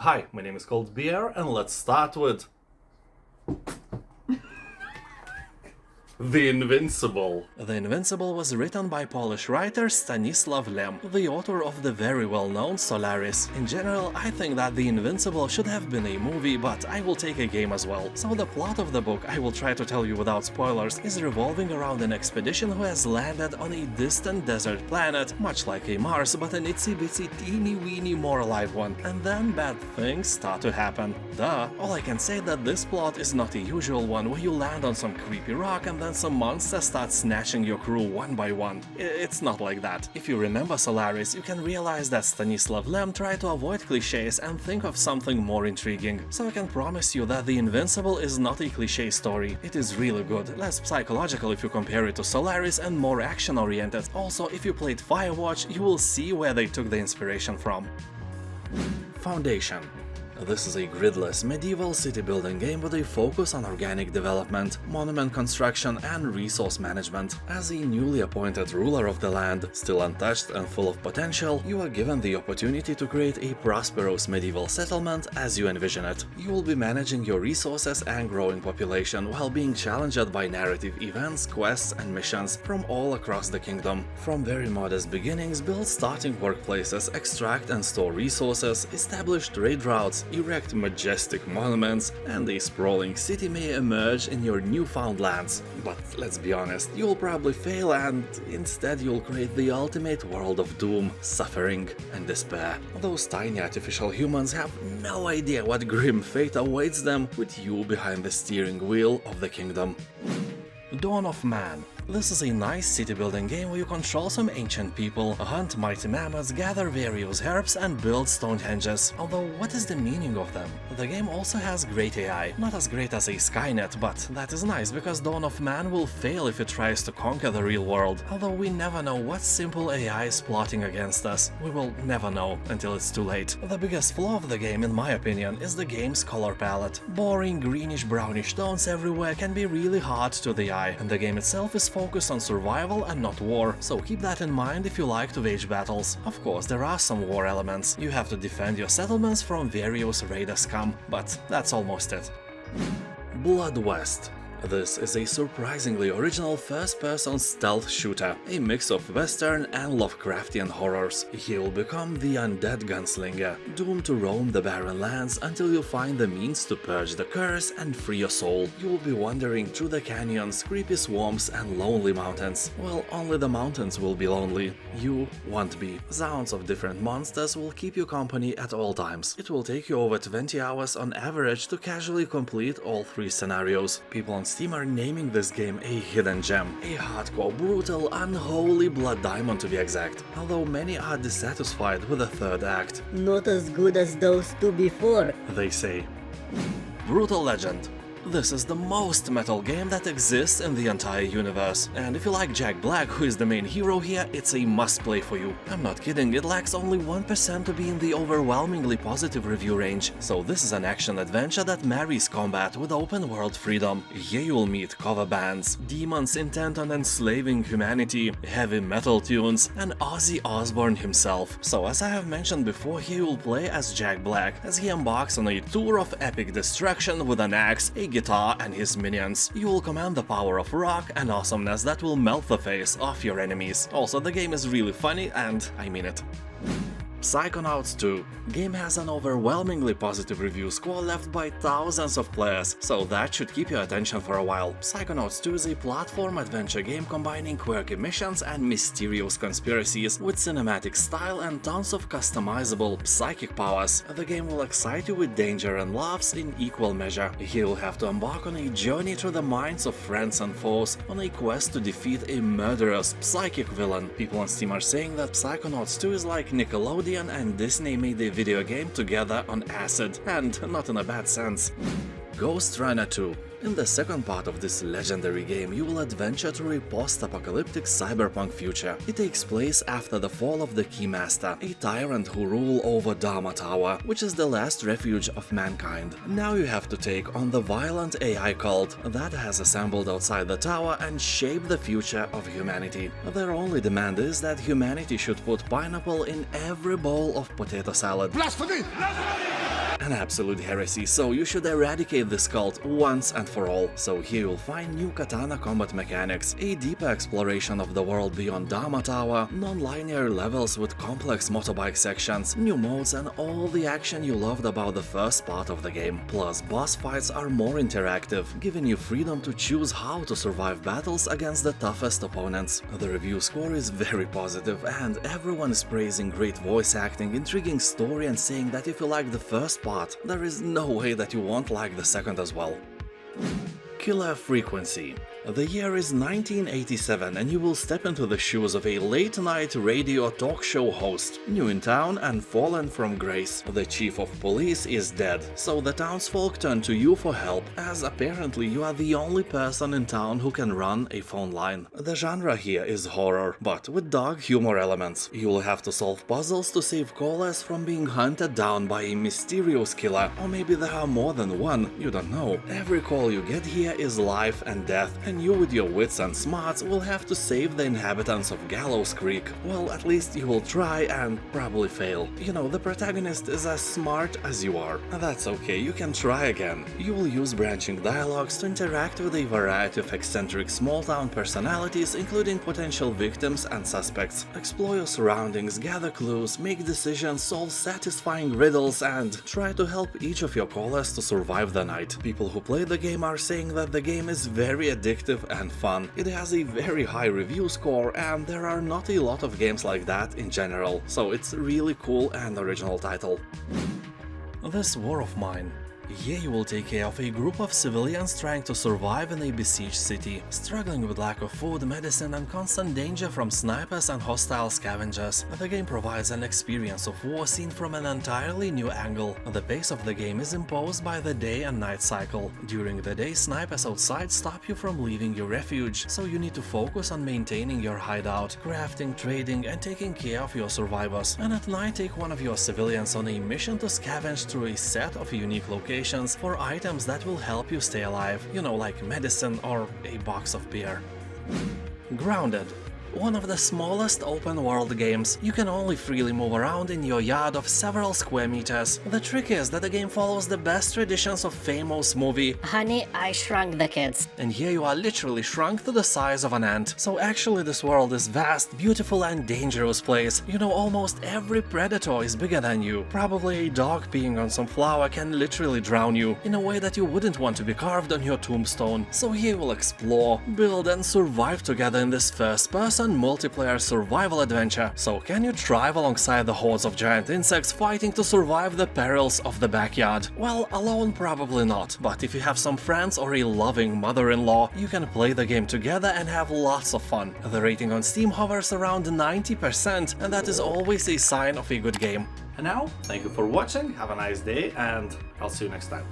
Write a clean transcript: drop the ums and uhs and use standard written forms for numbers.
Hi, my name is called Beer, and let's start with The Invincible. The Invincible was written by Polish writer Stanisław Lem, the author of the very well-known Solaris. In general, I think that The Invincible should have been a movie, but I will take a game as well. So the plot of the book, I will try to tell you without spoilers, is revolving around an expedition who has landed on a distant desert planet, much like a Mars, but an itsy-bitsy teeny-weeny more alive one. And then bad things start to happen. Duh. All I can say that this plot is not a usual one where you land on some creepy rock and then some monsters start snatching your crew one by one. It's not like that. If you remember Solaris, you can realize that Stanisław Lem tried to avoid clichés and think of something more intriguing. So I can promise you that The Invincible is not a cliché story. It is really good, less psychological if you compare it to Solaris and more action-oriented. Also, if you played Firewatch, you will see where they took the inspiration from. Foundation. This is a gridless medieval city-building game with a focus on organic development, monument construction, and resource management. As a newly appointed ruler of the land, still untouched and full of potential, you are given the opportunity to create a prosperous medieval settlement as you envision it. You will be managing your resources and growing population while being challenged by narrative events, quests, and missions from all across the kingdom. From very modest beginnings, build starting workplaces, extract and store resources, establish trade routes, erect majestic monuments, and a sprawling city may emerge in your newfound lands. But let's be honest, you'll probably fail and instead you'll create the ultimate world of doom, suffering, and despair. Those tiny artificial humans have no idea what grim fate awaits them with you behind the steering wheel of the kingdom. Dawn of Man. This is a nice city-building game where you control some ancient people, hunt mighty mammoths, gather various herbs, and build Stonehenges. Although, what is the meaning of them? The game also has great AI. Not as great as a Skynet, but that is nice because Dawn of Man will fail if it tries to conquer the real world. Although we never know what simple AI is plotting against us. We will never know until it's too late. The biggest flaw of the game, in my opinion, is the game's color palette. Boring greenish-brownish tones everywhere can be really hard to the eye, and the game itself is focused on survival and not war, so keep that in mind if you like to wage battles. Of course, there are some war elements. You have to defend your settlements from various raider scum, but that's almost it. Blood West. This is a surprisingly original first-person stealth shooter, a mix of Western and Lovecraftian horrors. You'll become the undead gunslinger, doomed to roam the barren lands until you find the means to purge the curse and free your soul. You'll be wandering through the canyons, creepy swamps, and lonely mountains. Well, only the mountains will be lonely. You won't be. Sounds of different monsters will keep you company at all times. It will take you over 20 hours on average to casually complete all 3 scenarios. People on Steam are naming this game a hidden gem, a hardcore, brutal, unholy blood diamond to be exact, although many are dissatisfied with the third act. Not as good as those two before, they say. Brutal Legend. This is the most metal game that exists in the entire universe, and if you like Jack Black, who is the main hero here, it's a must-play for you. I'm not kidding, it lacks only 1% to be in the overwhelmingly positive review range. So this is an action-adventure that marries combat with open-world freedom. Here you'll meet cover bands, demons intent on enslaving humanity, heavy metal tunes, and Ozzy Osbourne himself. So as I have mentioned before, here you'll play as Jack Black, as he embarks on a tour of epic destruction with an axe, a guitar, and his minions. You will command the power of rock and awesomeness that will melt the face off your enemies. Also, the game is really funny, and I mean it. Psychonauts 2. Game has an overwhelmingly positive review score left by thousands of players, so that should keep your attention for a while. Psychonauts 2 is a platform adventure game combining quirky missions and mysterious conspiracies with cinematic style and tons of customizable psychic powers. The game will excite you with danger and laughs in equal measure. You'll have to embark on a journey through the minds of friends and foes on a quest to defeat a murderous psychic villain. People on Steam are saying that Psychonauts 2 is like Nickelodeon and Disney made a video game together on acid, and not in a bad sense. Ghostrunner 2. In the second part of this legendary game, you will adventure through a post-apocalyptic cyberpunk future. It takes place after the fall of the Keymaster, a tyrant who ruled over Dharma Tower, which is the last refuge of mankind. Now you have to take on the violent AI cult that has assembled outside the tower and shape the future of humanity. Their only demand is that humanity should put pineapple in every bowl of potato salad. Blasphemy! an absolute heresy, so you should eradicate this cult once and for all. So here you'll find new katana combat mechanics, a deeper exploration of the world beyond Dama Tower, non-linear levels with complex motorbike sections, new modes and all the action you loved about the first part of the game. Plus, boss fights are more interactive, giving you freedom to choose how to survive battles against the toughest opponents. The review score is very positive and everyone is praising great voice acting, intriguing story and saying that if you like the first part, there is no way that you won't like the second as well. Killer Frequency. The year is 1987 and you will step into the shoes of a late-night radio talk show host, new in town and fallen from grace. The chief of police is dead, so the townsfolk turn to you for help, as apparently you are the only person in town who can run a phone line. The genre here is horror, but with dark humor elements. You will have to solve puzzles to save callers from being hunted down by a mysterious killer, or maybe there are more than one, you don't know. Every call you get here is life and death, and you with your wits and smarts will have to save the inhabitants of Gallows Creek. Well, at least you will try and probably fail. You know, the protagonist is as smart as you are. That's okay, you can try again. You will use branching dialogues to interact with a variety of eccentric small-town personalities, including potential victims and suspects. Explore your surroundings, gather clues, make decisions, solve satisfying riddles, and try to help each of your callers to survive the night. People who play the game are saying that the game is very addictive and fun. It has a very high review score and there are not a lot of games like that in general, so it's a really cool and original title. This War of Mine. Here you will take care of a group of civilians trying to survive in a besieged city, struggling with lack of food, medicine and constant danger from snipers and hostile scavengers. The game provides an experience of war seen from an entirely new angle. The pace of the game is imposed by the day and night cycle. During the day, snipers outside stop you from leaving your refuge, so you need to focus on maintaining your hideout, crafting, trading and taking care of your survivors. And at night, take one of your civilians on a mission to scavenge through a set of unique locations for items that will help you stay alive, you know, like medicine or a box of beer. Grounded. One of the smallest open-world games. You can only freely move around in your yard of several square meters. The trick is that the game follows the best traditions of famous movie Honey, I Shrunk the Kids. And here you are literally shrunk to the size of an ant. So actually this world is vast, beautiful and dangerous place. You know, almost every predator is bigger than you. Probably a dog peeing on some flower can literally drown you in a way that you wouldn't want to be carved on your tombstone. So here we'll explore, build and survive together in this first-person multiplayer survival adventure. So can you thrive alongside the hordes of giant insects fighting to survive the perils of the backyard? Well, alone probably not, but if you have some friends or a loving mother-in-law, you can play the game together and have lots of fun. The rating on Steam hovers around 90%, and that is always a sign of a good game. And now, thank you for watching, have a nice day, and I'll see you next time.